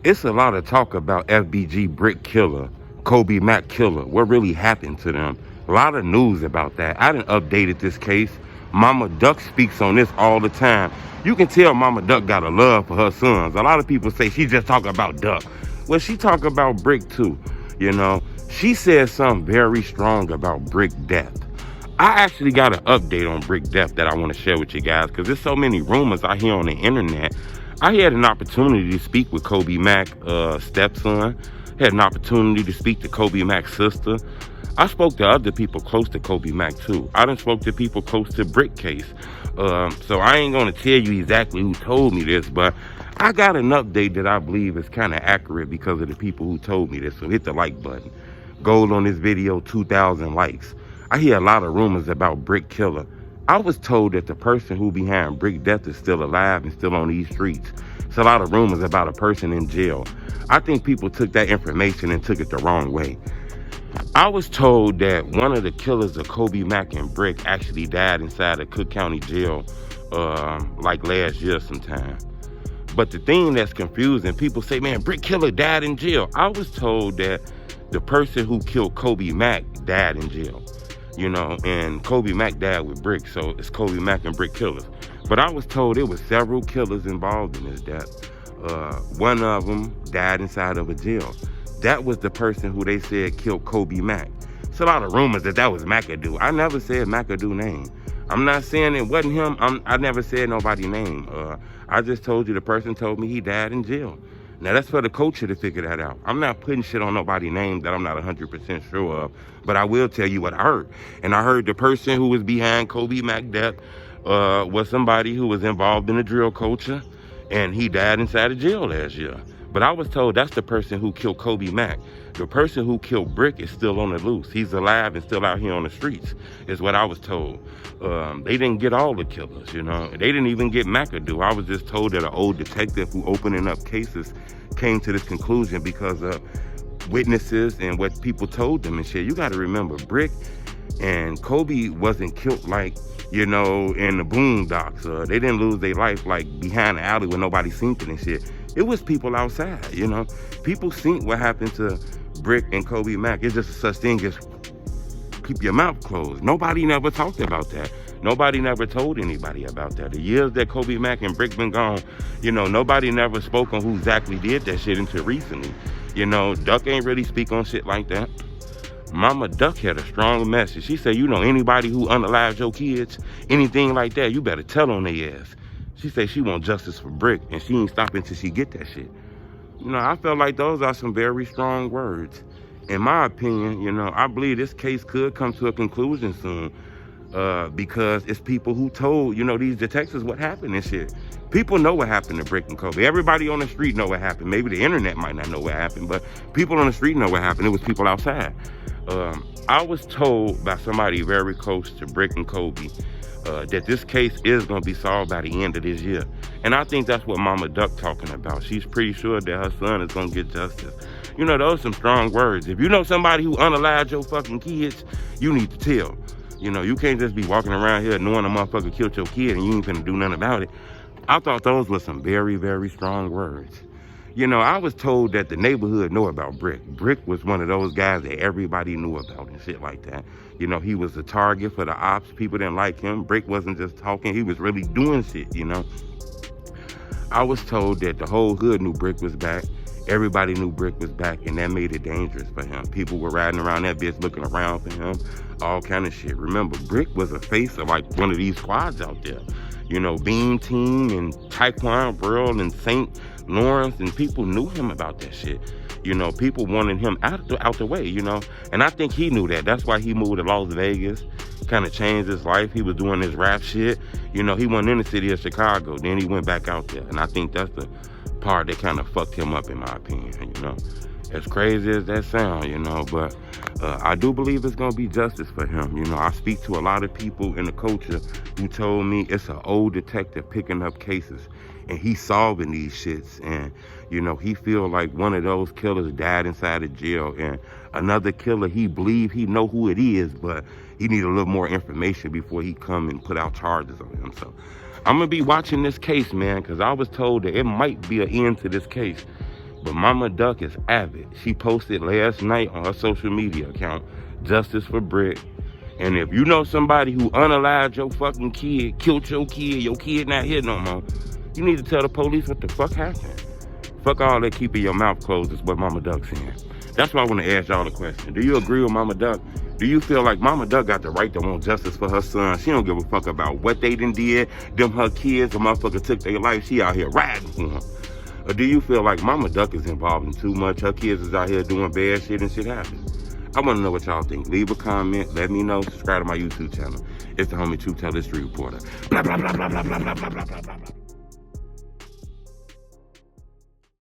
It's a lot of talk about FBG Brick Killer, Coby Mack Killer. What really happened to them? A lot of news about that. I done updated this case. Mama Duck speaks on this all the time. You can tell Mama Duck got a love for her sons. A lot of people say she just talking about Duck. Well, she talk about Brick too, you know. She said something very strong about Brick death. I actually got an update on Brick death that I want to share with you guys because there's so many rumors I hear on the internet. I had an opportunity to speak with Coby Mack's stepson. Had an opportunity to speak to Coby Mack's sister. I spoke to other people close to Coby Mack too. I done spoke to people close to Brick case. So I ain't gonna tell you exactly who told me this, but I got an update that I believe is kind of accurate because of the people who told me this. So hit the like button. Goal on this video, 2,000 likes. I hear a lot of rumors about Brick Killer. I was told that the person who behind Brick death is still alive and still on these streets. It's a lot of rumors about a person in jail. I think people took that information and took it the wrong way. I was told that one of the killers of Coby Mack and Brick actually died inside a Cook County jail like last year sometime. But the thing that's confusing, people say, man, Brick Killer died in jail. I was told that the person who killed Coby Mack died in jail. You know, and Coby Mack died with Brick, so it's Coby Mack and Brick killers. But I was told there was several killers involved in his death. One of them died inside of a jail. That was the person who they said killed Coby Mack. It's a lot of rumors that was McAdoo. I never said McAdoo name. I'm not saying it wasn't him. I never said nobody's name. I just told you the person told me he died in jail. Now, that's for the culture to figure that out. I'm not putting shit on nobody's name that I'm not 100% sure of, but I will tell you what I heard. And I heard the person who was behind Coby Mack death was somebody who was involved in the drill culture, and he died inside of jail last year. But I was told that's the person who killed Coby Mack. The person who killed Brick is still on the loose. He's alive and still out here on the streets, is what I was told. They didn't get all the killers, you know. They didn't even get McAdoo. I was just told that an old detective who opening up cases came to this conclusion because of witnesses and what people told them and shit. You got to remember, Brick and Coby wasn't killed like, you know, in the boondocks. They didn't lose their life like behind the alley where nobody seen it and shit. It was people outside, you know. People seen what happened to Brick and Coby Mack. It's just such thing as keep your mouth closed. Nobody never talked about that. Nobody never told anybody about that. The years that Coby Mack and Brick been gone, you know, nobody never spoke on who exactly did that shit until recently. You know, Duck ain't really speak on shit like that. Mama Duck had a strong message. She said, you know, anybody who unalives your kids, anything like that, you better tell on their ass. She said she want justice for Brick, and she ain't stopping till she get that shit. You know, I felt like those are some very strong words. In my opinion, you know, I believe this case could come to a conclusion soon because it's people who told, you know, these detectives what happened and shit. People know what happened to Brick and Coby. Everybody on the street know what happened. Maybe the internet might not know what happened, but people on the street know what happened. It was people outside. I was told by somebody very close to Brick and Coby that this case is going to be solved by the end of this year. And I think that's what Mama Duck talking about. She's pretty sure that her son is going to get justice. You know, those are some strong words. If you know somebody who unalived your fucking kids, you need to tell. You know, you can't just be walking around here knowing a motherfucker killed your kid and you ain't finna do nothing about it. I thought those were some very, very strong words. You know, I was told that the neighborhood know about Brick. Brick was one of those guys that everybody knew about and shit like that. You know, he was a target for the ops. People didn't like him. Brick wasn't just talking. He was really doing shit, you know. I was told that the whole hood knew Brick was back. Everybody knew Brick was back, and that made it dangerous for him. People were riding around that bitch looking around for him, all kind of shit. Remember, Brick was a face of like one of these squads out there. You know, Beam Team and Taekwondo World and St. Lawrence, and people knew him about that shit. You know, people wanted him out the way, you know. And I think he knew that. That's why he moved to Las Vegas, kind of changed his life. He was doing his rap shit. You know, he wasn't in the city of Chicago. Then he went back out there. And I think that's the part that kind of fucked him up, in my opinion, you know. As crazy as that sound, you know, but I do believe it's going to be justice for him. You know, I speak to a lot of people in the culture who told me it's an old detective picking up cases and he's solving these shits. And, you know, he feel like one of those killers died inside of jail, and another killer, he believe he know who it is, but he need a little more information before he come and put out charges on him. So I'm going to be watching this case, man, because I was told that it might be an end to this case. But Mama Duck is avid. She posted last night on her social media account, Justice for Britt. And if you know somebody who unalived your fucking kid, killed your kid not here no more, you need to tell the police what the fuck happened. Fuck all that keeping your mouth closed is what Mama Duck's saying. That's why I want to ask y'all a question. Do you agree with Mama Duck? Do you feel like Mama Duck got the right to want justice for her son? She don't give a fuck about what they done did. Them her kids, a motherfucker took their life. She out here riding for them. Or do you feel like Mama Duck is involved in too much? Her kids is out here doing bad shit and shit happens. I want to know what y'all think. Leave a comment. Let me know. Subscribe to my YouTube channel. It's the homie TruthTeller Street Reporter. Blah, blah, blah, blah, blah, blah, blah, blah, blah, blah, blah.